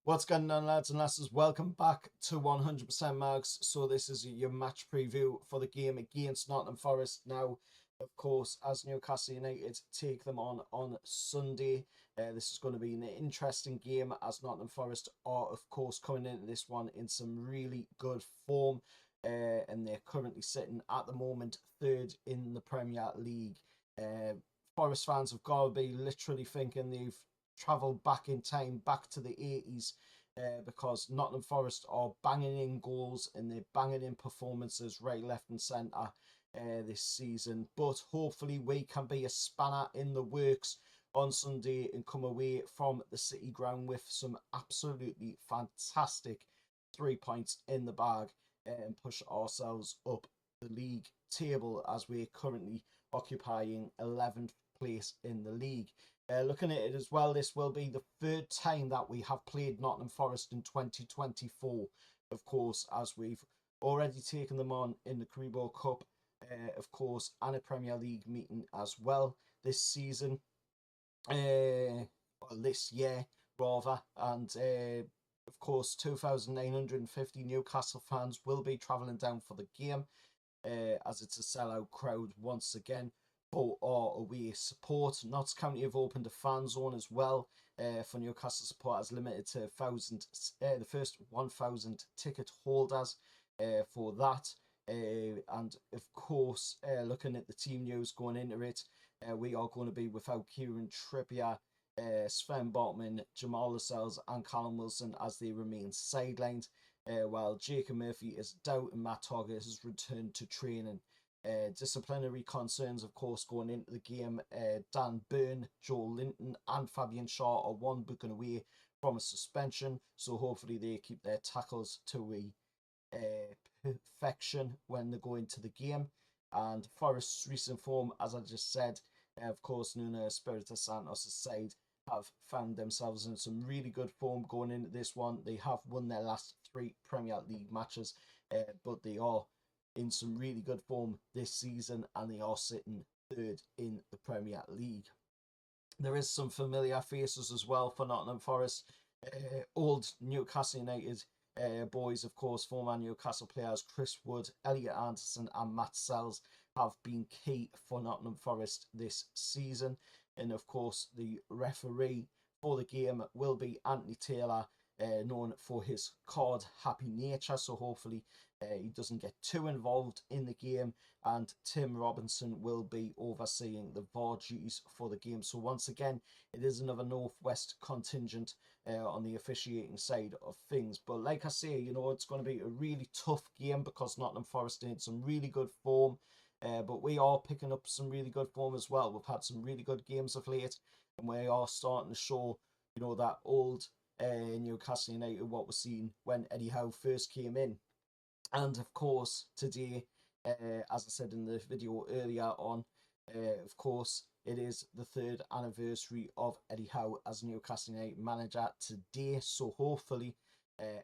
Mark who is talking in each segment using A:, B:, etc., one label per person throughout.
A: What's going on, lads and lasses? Welcome back to 100% Mags. So this is your match preview for the game against Nottingham Forest. Now, of course, as Newcastle United take them on Sunday, this is going to be an interesting game as Nottingham Forest are, of course, coming into this one in some really good form. And they're currently sitting at the moment third in the Premier League. Forest fans have got to be literally thinking they've travelled back in time, back to the 80s, because Nottingham Forest are banging in goals and they're banging in performances right, left and centre this season. But hopefully we can be a spanner in the works on Sunday and come away from the City ground with some absolutely fantastic 3 points in the bag and push ourselves up the league table as we're currently occupying 11th place in the league. Looking at it as well, this will be the third time that we have played Nottingham Forest in 2024, of course, as we've already taken them on in the Carabao Cup, of course, and a Premier League meeting as well this season, or this year rather, and of course 2,950 Newcastle fans will be travelling down for the game, as it's a sellout crowd once again. For our away support. Notts County have opened a fan zone as well for Newcastle supporters, limited to the first 1,000 ticket holders for that. And of course, looking at the team news going into it, we are going to be without Kieran Trippier, Sven Botman, Jamal Lascelles and Callum Wilson as they remain sidelined, while Jacob Murphy is out and Matt Target has returned to training. Disciplinary concerns, of course, going into the game. Dan Byrne, Joel Linton and Fabian Shaw are one booking away from a suspension, so hopefully they keep their tackles to a perfection when they go into the game. And Forest's recent form, as I just said, of course, Nuno Espirito Santos' side have found themselves in some really good form going into this one. They have won their last 3 Premier League matches, but they are in some really good form this season and they are sitting third in the Premier League. There is some familiar faces as well for Nottingham Forest. Old Newcastle United boys, of course, former Newcastle players Chris Wood, Elliot Anderson and Matt Sells have been key for Nottingham Forest this season. And of course, the referee for the game will be Anthony Taylor, known for his card happy nature, so hopefully he doesn't get too involved in the game, and Tim Robinson will be overseeing the VAR duties for the game. So once again, it is another Northwest contingent on the officiating side of things. But like I say, you know, it's going to be a really tough game because Nottingham Forest in some really good form, but we are picking up some really good form as well. We've had some really good games of late, and we are starting to show, you know, that old Newcastle United what was seen when Eddie Howe first came in. And of course today, as I said in the video earlier on, of course it is the 3rd anniversary of Eddie Howe as Newcastle United manager today, so hopefully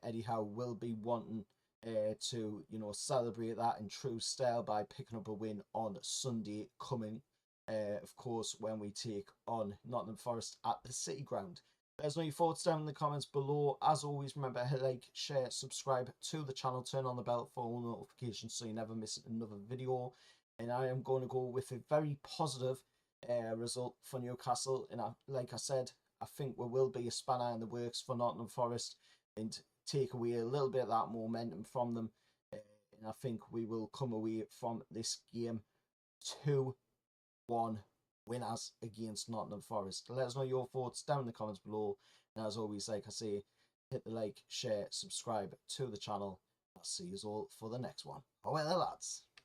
A: Eddie Howe will be wanting to, you know, celebrate that in true style by picking up a win on Sunday coming, of course, when we take on Nottingham Forest at the City ground. Let us know your thoughts down in the comments below. As always, remember to like, share, subscribe to the channel, turn on the bell for all notifications so you never miss another video. And I am going to go with a very positive result for Newcastle. And like I said, I think we will be a spanner in the works for Nottingham Forest and take away a little bit of that momentum from them. And I think we will come away from this game 2-1 winners against Nottingham Forest. Let us know your thoughts down in the comments below. And as always, like I say, hit the like, share, subscribe to the channel. I'll see you all for the next one. Bye, lads.